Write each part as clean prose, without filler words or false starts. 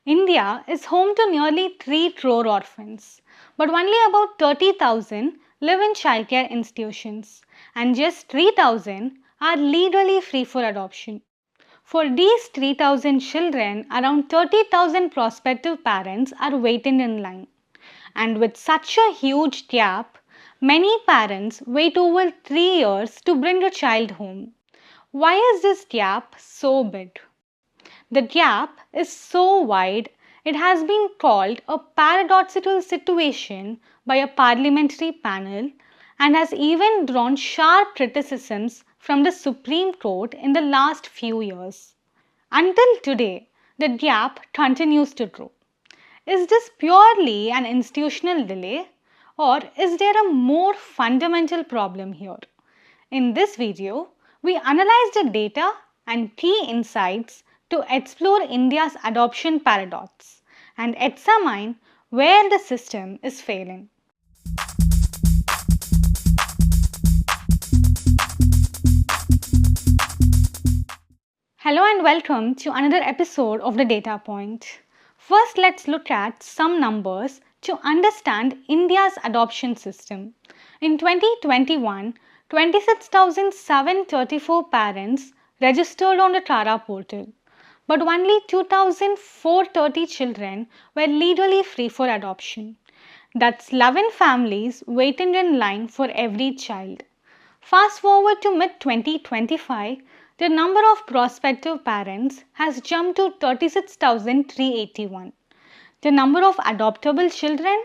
India is home to nearly 3 crore orphans, but only about 30,000 live in childcare institutions, and just 3,000 are legally free for adoption. For these 3,000 children, around 30,000 prospective parents are waiting in line. And with such a huge gap, many parents wait over 3 years to bring a child home. Why is this gap so big? The gap is so wide, it has been called a paradoxical situation by a parliamentary panel and has even drawn sharp criticisms from the Supreme Court in the last few years. Until today, the gap continues to grow. Is this purely an institutional delay, or is there a more fundamental problem here? In this video, we analyze the data and key insights to explore India's adoption paradox and examine where the system is failing. Hello and welcome to another episode of the Data Point. First, let's look at some numbers to understand India's adoption system. In 2021, 26,734 parents registered on the Tara portal, but only 2,430 children were legally free for adoption. That's 11 families waiting in line for every child. Fast forward to mid-2025, the number of prospective parents has jumped to 36,381. The number of adoptable children?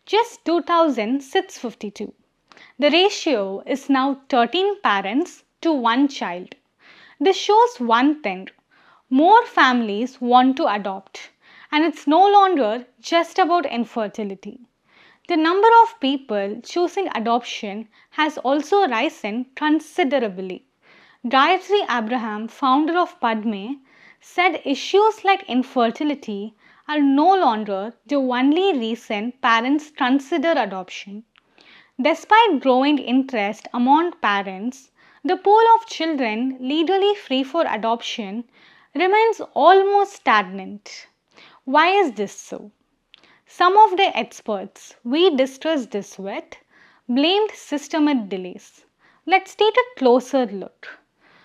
Just 2,652. The ratio is now 13 parents to 1 child. This shows one thing. More families want to adopt, and it's no longer just about infertility. The number of people choosing adoption has also risen considerably. Gayatri Abraham, founder of Padme, said issues like infertility are no longer the only reason parents consider adoption. Despite growing interest among parents, the pool of children legally free for adoption remains almost stagnant. Why is this so? Some of the experts we discussed this with blamed systemic delays. Let's take a closer look.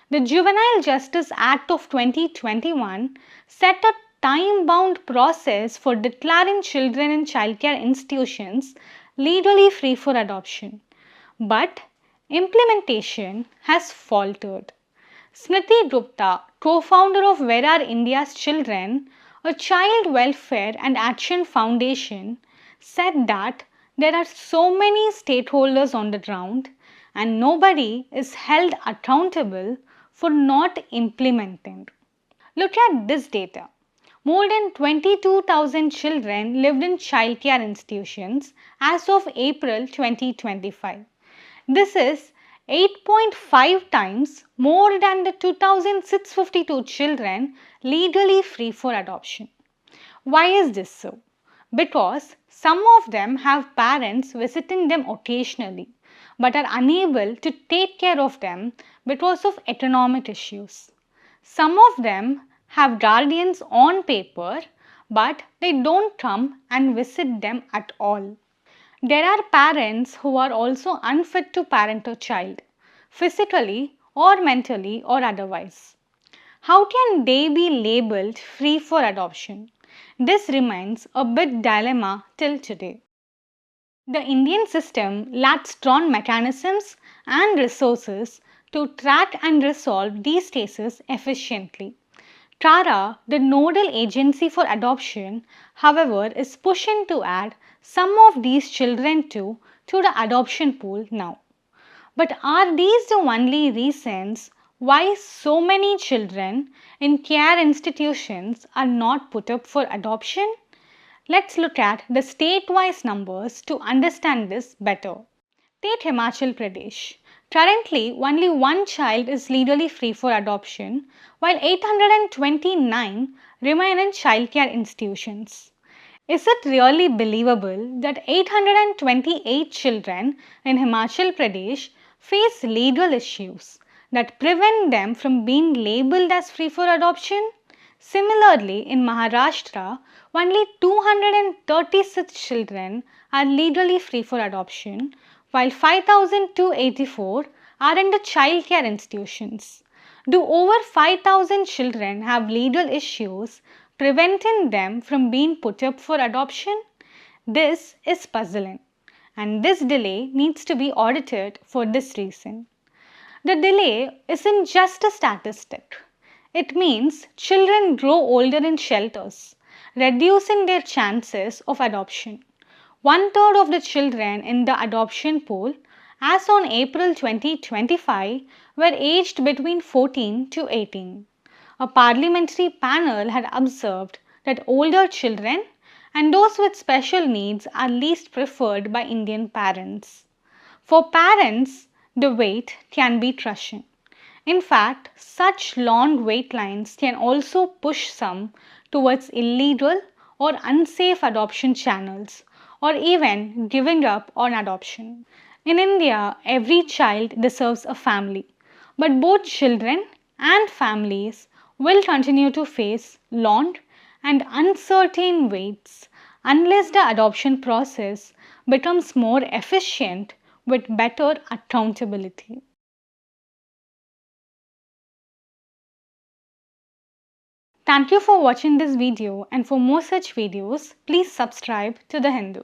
The Juvenile Justice Act of 2021 set a time-bound process for declaring children in childcare institutions legally free for adoption. But implementation has faltered. Smriti Gupta, co-founder of Where Are India's Children, a child welfare and action foundation, said that there are so many stakeholders on the ground and nobody is held accountable for not implementing. Look at this data. More than 22,000 children lived in childcare institutions as of April 2025. This is 8.5 times more than the 2,652 children legally free for adoption. Why is this so? Because some of them have parents visiting them occasionally but are unable to take care of them because of economic issues. Some of them have guardians on paper but they don't come and visit them at all. There are parents who are also unfit to parent a child, physically or mentally or otherwise. How can they be labeled free for adoption? This remains a big dilemma till today. The Indian system lacks strong mechanisms and resources to track and resolve these cases efficiently. TARA, the nodal agency for adoption, however, is pushing to add some of these children to the adoption pool now. But are these the only reasons why so many children in care institutions are not put up for adoption? Let's look at the state-wise numbers to understand this better. Take Himachal Pradesh. Currently, only 1 child is legally free for adoption, while 829 remain in childcare institutions. Is it really believable that 828 children in Himachal Pradesh face legal issues that prevent them from being labeled as free for adoption? Similarly, in Maharashtra, only 236 children are legally free for adoption, while 5,284 are under childcare institutions. Do over 5,000 children have legal issues preventing them from being put up for adoption? This is puzzling, and this delay needs to be audited for this reason. The delay isn't just a statistic. It means children grow older in shelters, reducing their chances of adoption. One third of the children in the adoption pool, as on April 2025, were aged between 14 to 18. A parliamentary panel had observed that older children and those with special needs are least preferred by Indian parents. For parents, the wait can be crushing. In fact, such long wait lines can also push some towards illegal or unsafe adoption channels or even giving up on adoption. In India, every child deserves a family, but both children and families will continue to face long and uncertain waits unless the adoption process becomes more efficient with better accountability. Thank you for watching this video, and for more such videos, please subscribe to The Hindu.